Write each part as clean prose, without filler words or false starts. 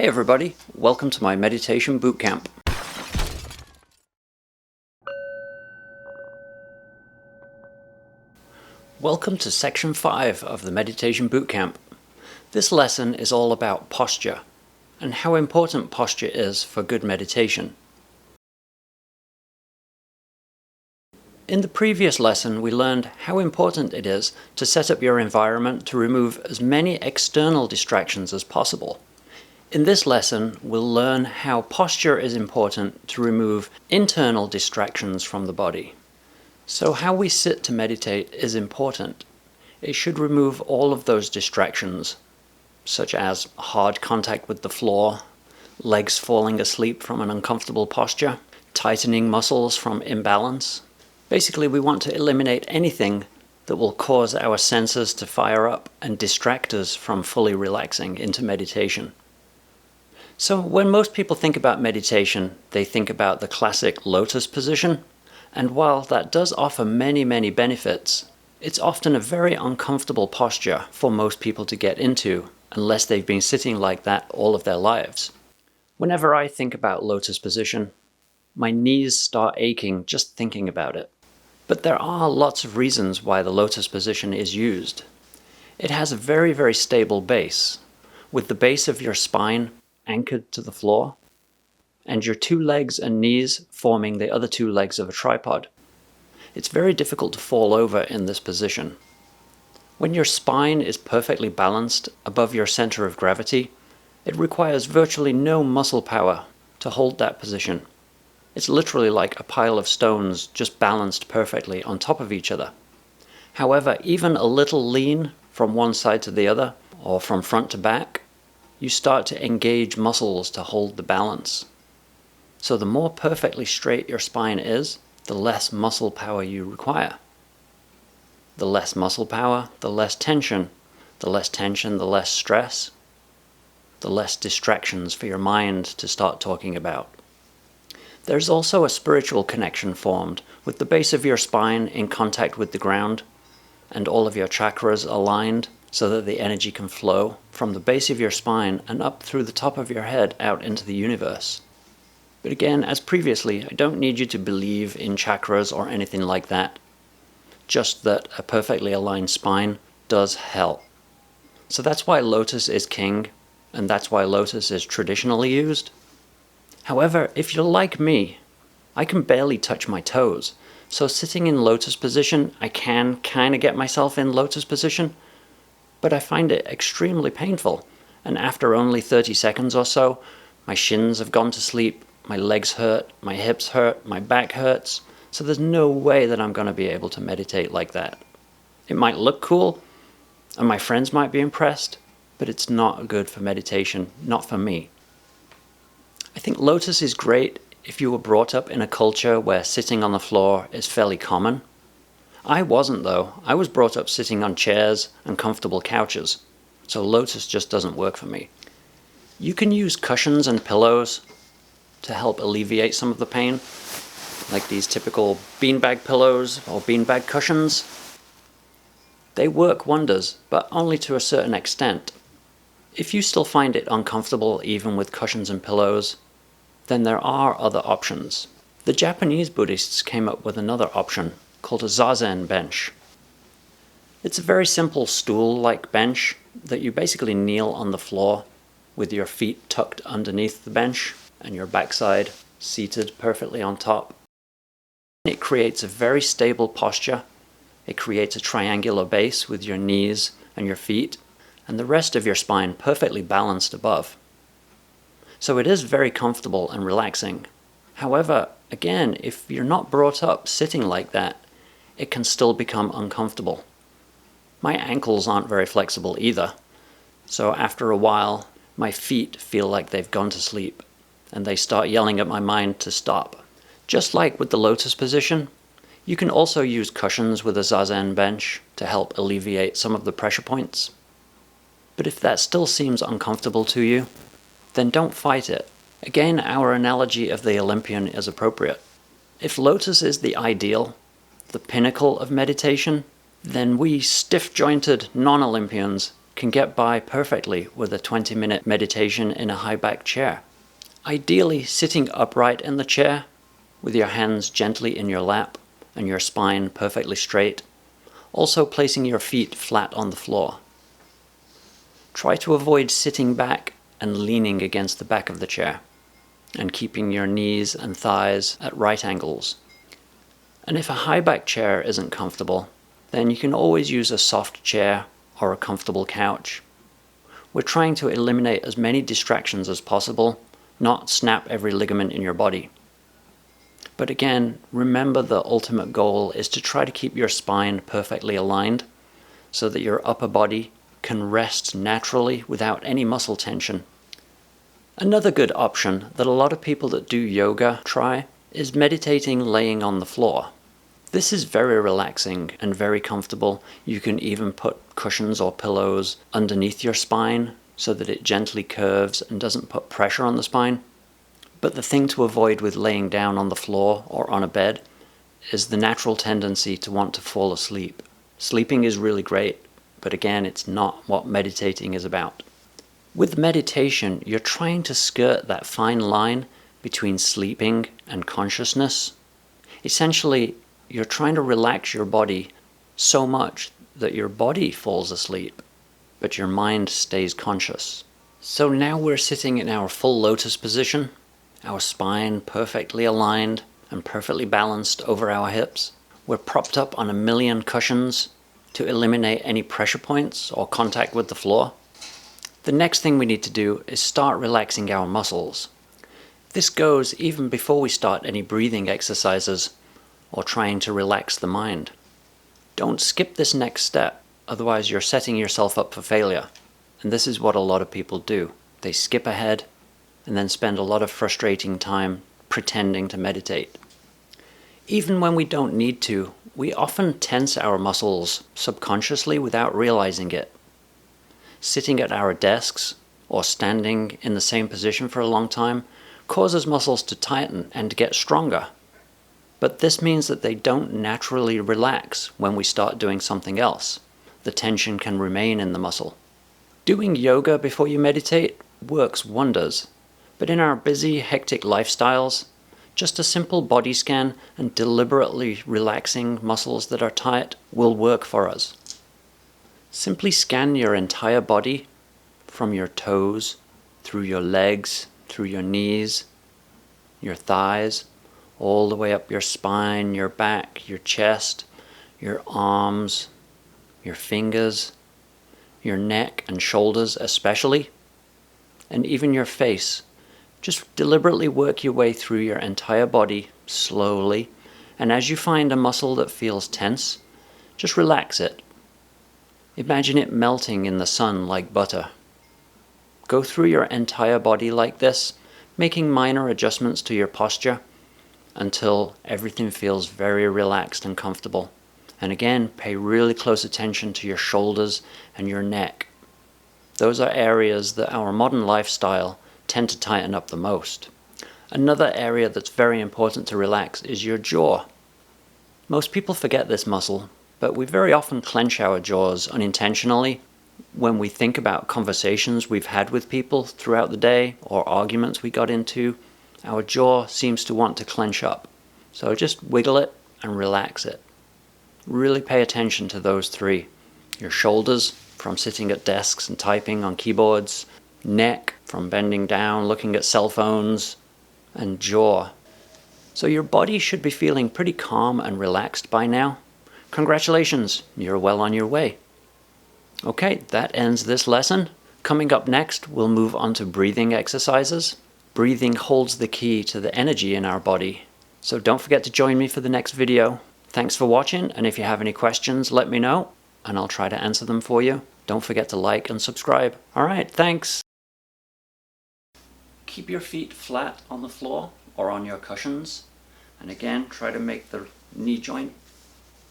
Hey everybody, welcome to my meditation bootcamp. Welcome to section 5 of the meditation bootcamp. This lesson is all about posture and how important posture is for good meditation. In the previous lesson, we learned how important it is to set up your environment to remove as many external distractions as possible. In this lesson, we'll learn how posture is important to remove internal distractions from the body. So how we sit to meditate is important. It should remove all of those distractions, such as hard contact with the floor, legs falling asleep from an uncomfortable posture, tightening muscles from imbalance. Basically, we want to eliminate anything that will cause our senses to fire up and distract us from fully relaxing into meditation. So when most people think about meditation, they think about the classic Lotus Position, and while that does offer many benefits, it's often a very uncomfortable posture for most people to get into, unless they've been sitting like that all of their lives. Whenever I think about Lotus Position, my knees start aching just thinking about it. But there are lots of reasons why the Lotus Position is used. It has a very stable base, with the base of your spine anchored to the floor, and your two legs and knees forming the other two legs of a tripod. It's very difficult to fall over in this position. When your spine is perfectly balanced above your center of gravity, it requires virtually no muscle power to hold that position. It's literally like a pile of stones just balanced perfectly on top of each other. However, even a little lean from one side to the other, or from front to back, you start to engage muscles to hold the balance. So the more perfectly straight your spine is, the less muscle power you require. The less muscle power, the less tension. The less tension, the less stress. The less distractions for your mind to start talking about. There's also a spiritual connection formed with the base of your spine in contact with the ground and all of your chakras aligned so that the energy can flow from the base of your spine and up through the top of your head out into the universe. But again, as previously, I don't need you to believe in chakras or anything like that. Just that a perfectly aligned spine does help. So that's why Lotus is king, and that's why Lotus is traditionally used. However, if you're like me, I can barely touch my toes. So sitting in Lotus Position, I can kind of get myself in Lotus Position, but I find it extremely painful. And after only 30 seconds or so, my shins have gone to sleep, my legs hurt, my hips hurt, my back hurts. So there's no way that I'm going to be able to meditate like that. It might look cool, and my friends might be impressed, but it's not good for meditation, not for me. I think Lotus is great if you were brought up in a culture where sitting on the floor is fairly common. I wasn't though. I was brought up sitting on chairs and comfortable couches, so Lotus just doesn't work for me. You can use cushions and pillows to help alleviate some of the pain, like these typical beanbag pillows or beanbag cushions. They work wonders, but only to a certain extent. If you still find it uncomfortable even with cushions and pillows, then there are other options. The Japanese Buddhists came up with another option called a Zazen Bench. It's a very simple stool-like bench that you basically kneel on the floor with your feet tucked underneath the bench and your backside seated perfectly on top. It creates a very stable posture. It creates a triangular base with your knees and your feet, and the rest of your spine perfectly balanced above. So it is very comfortable and relaxing. However, again, if you're not brought up sitting like that, it can still become uncomfortable. My ankles aren't very flexible either, so after a while, my feet feel like they've gone to sleep, and they start yelling at my mind to stop. Just like with the Lotus Position, you can also use cushions with a Zazen Bench to help alleviate some of the pressure points. But if that still seems uncomfortable to you, then don't fight it. Again, our analogy of the Olympian is appropriate. If Lotus is the ideal, the pinnacle of meditation, then we stiff-jointed non-Olympians can get by perfectly with a 20-minute meditation in a high back chair. Ideally sitting upright in the chair with your hands gently in your lap and your spine perfectly straight, also placing your feet flat on the floor. Try to avoid sitting back and leaning against the back of the chair, and keeping your knees and thighs at right angles. And if a high back chair isn't comfortable, then you can always use a soft chair or a comfortable couch. We're trying to eliminate as many distractions as possible, not snap every ligament in your body. But again, remember the ultimate goal is to try to keep your spine perfectly aligned so that your upper body can rest naturally without any muscle tension. Another good option that a lot of people that do yoga try is meditating laying on the floor. This is very relaxing and very comfortable. You can even put cushions or pillows underneath your spine so that it gently curves and doesn't put pressure on the spine. But the thing to avoid with laying down on the floor or on a bed is the natural tendency to want to fall asleep. Sleeping is really great, but again, it's not what meditating is about. With meditation, you're trying to skirt that fine line between sleeping and consciousness. Essentially, you're trying to relax your body so much that your body falls asleep, but your mind stays conscious. So now we're sitting in our full lotus position, our spine perfectly aligned and perfectly balanced over our hips. We're propped up on a million cushions to eliminate any pressure points or contact with the floor. The next thing we need to do is start relaxing our muscles. This goes even before we start any breathing exercises or trying to relax the mind. Don't skip this next step, otherwise you're setting yourself up for failure. And this is what a lot of people do. They skip ahead and then spend a lot of frustrating time pretending to meditate. Even when we don't need to, we often tense our muscles subconsciously without realizing it. Sitting at our desks or standing in the same position for a long time causes muscles to tighten and get stronger. But this means that they don't naturally relax when we start doing something else. The tension can remain in the muscle. Doing yoga before you meditate works wonders. But in our busy, hectic lifestyles, just a simple body scan and deliberately relaxing muscles that are tight will work for us. Simply scan your entire body from your toes, through your legs, through your knees, your thighs, all the way up your spine, your back, your chest, your arms, your fingers, your neck and shoulders especially, and even your face. Just deliberately work your way through your entire body slowly, and as you find a muscle that feels tense, just relax it. Imagine it melting in the sun like butter. Go through your entire body like this, making minor adjustments to your posture until everything feels very relaxed and comfortable. And again, pay really close attention to your shoulders and your neck. Those are areas that our modern lifestyle tend to tighten up the most. Another area that's very important to relax is your jaw. Most people forget this muscle, but we very often clench our jaws unintentionally when we think about conversations we've had with people throughout the day or arguments we got into. Our jaw seems to want to clench up. So just wiggle it and relax it. Really pay attention to those three. Your shoulders from sitting at desks and typing on keyboards, neck from bending down, looking at cell phones, and jaw. So your body should be feeling pretty calm and relaxed by now. Congratulations, you're well on your way. Okay, that ends this lesson. Coming up next, we'll move on to breathing exercises. Breathing holds the key to the energy in our body. So don't forget to join me for the next video. Thanks for watching, and if you have any questions, let me know, and I'll try to answer them for you. Don't forget to like and subscribe. All right, thanks. Keep your feet flat on the floor or on your cushions. And again, try to make the knee joint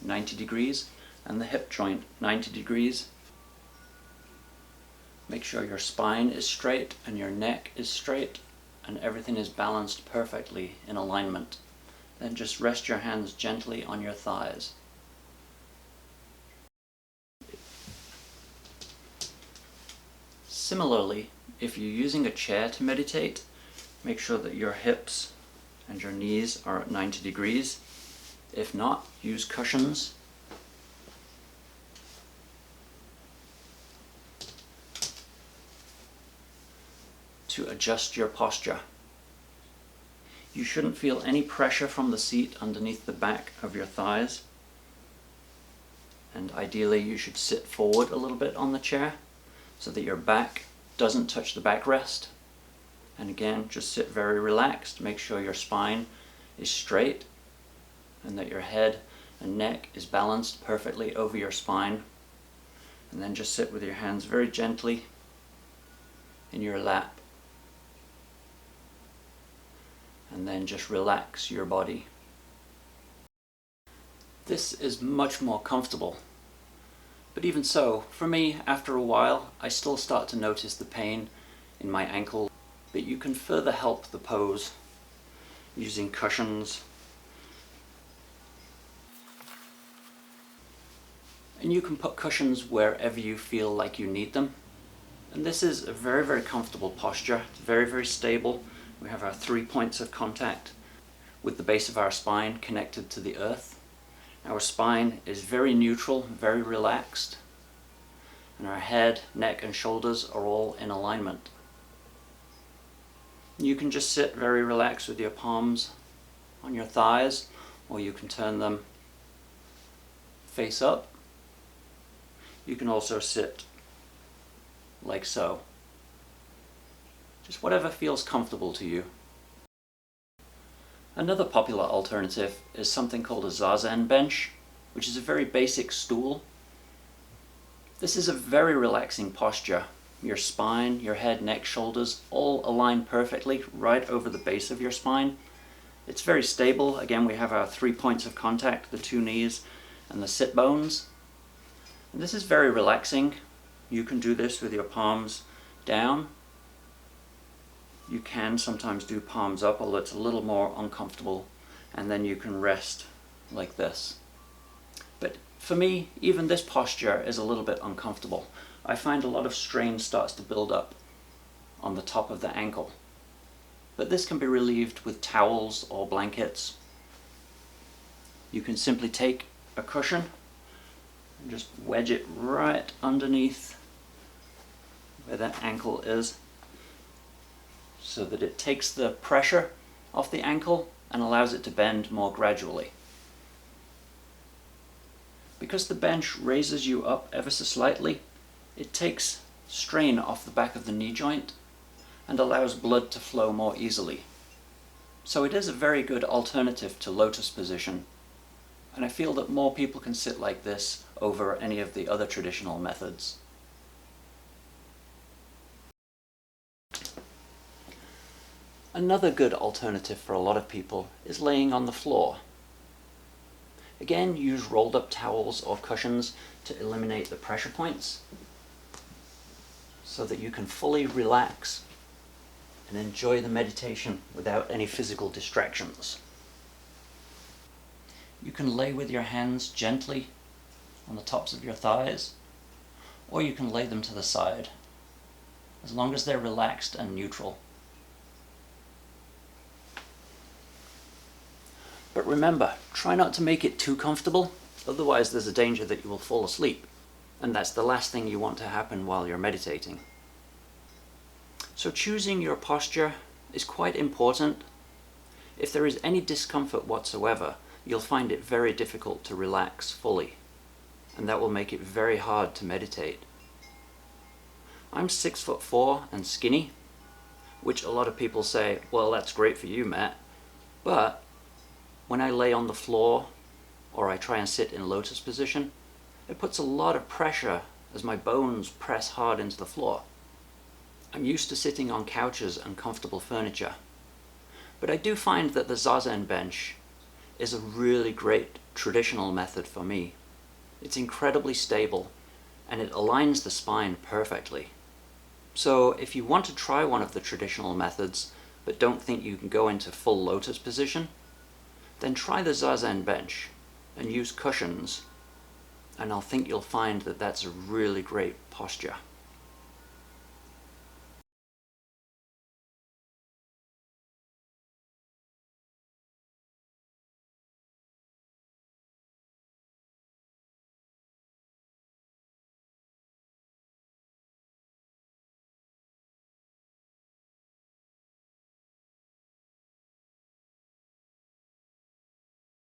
90 degrees and the hip joint 90 degrees. Make sure your spine is straight and your neck is straight and everything is balanced perfectly in alignment. Then just rest your hands gently on your thighs. Similarly, if you're using a chair to meditate, make sure that your hips and your knees are at 90 degrees. If not, use cushions. To adjust your posture. You shouldn't feel any pressure from the seat underneath the back of your thighs. And ideally you should sit forward a little bit on the chair so that your back doesn't touch the backrest. And again, just sit very relaxed. Make sure your spine is straight and that your head and neck is balanced perfectly over your spine. And then just sit with your hands very gently in your lap. And then just relax your body. This is much more comfortable. But even so, for me, after a while, I still start to notice the pain in my ankle. But you can further help the pose using cushions. And you can put cushions wherever you feel like you need them. And this is a very, very comfortable posture. It's very, very stable. We have our 3 points of contact with the base of our spine connected to the earth. Our spine is very neutral, very relaxed. And our head, neck and shoulders are all in alignment. You can just sit very relaxed with your palms on your thighs, or you can turn them face up. You can also sit like so. Just whatever feels comfortable to you. Another popular alternative is something called a Zazen Bench, which is a very basic stool. This is a very relaxing posture. Your spine, your head, neck, shoulders all align perfectly right over the base of your spine. It's very stable. Again, we have our 3 points of contact, the 2 knees and the sit bones. And this is very relaxing. You can do this with your palms down. You can sometimes do palms up, although it's a little more uncomfortable, and then you can rest like this. But for me, even this posture is a little bit uncomfortable. I find a lot of strain starts to build up on the top of the ankle. But this can be relieved with towels or blankets. You can simply take a cushion and just wedge it right underneath where that ankle is, so that it takes the pressure off the ankle and allows it to bend more gradually. Because the bench raises you up ever so slightly, it takes strain off the back of the knee joint and allows blood to flow more easily. So it is a very good alternative to Lotus Position, and I feel that more people can sit like this over any of the other traditional methods. Another good alternative for a lot of people is laying on the floor. Again, use rolled up towels or cushions to eliminate the pressure points so that you can fully relax and enjoy the meditation without any physical distractions. You can lay with your hands gently on the tops of your thighs, or you can lay them to the side, as long as they're relaxed and neutral. But remember, try not to make it too comfortable, otherwise there's a danger that you will fall asleep, and that's the last thing you want to happen while you're meditating. So choosing your posture is quite important. If there is any discomfort whatsoever, you'll find it very difficult to relax fully, and that will make it very hard to meditate. I'm 6'4" and skinny, which a lot of people say, well, that's great for you, Matt, but when I lay on the floor or I try and sit in lotus position, it puts a lot of pressure as my bones press hard into the floor. I'm used to sitting on couches and comfortable furniture, but I do find that the Zazen Bench is a really great traditional method for me. It's incredibly stable and it aligns the spine perfectly. So if you want to try one of the traditional methods but don't think you can go into full lotus position, then try the Zazen Bench and use cushions, and I'll think you'll find that that's a really great posture.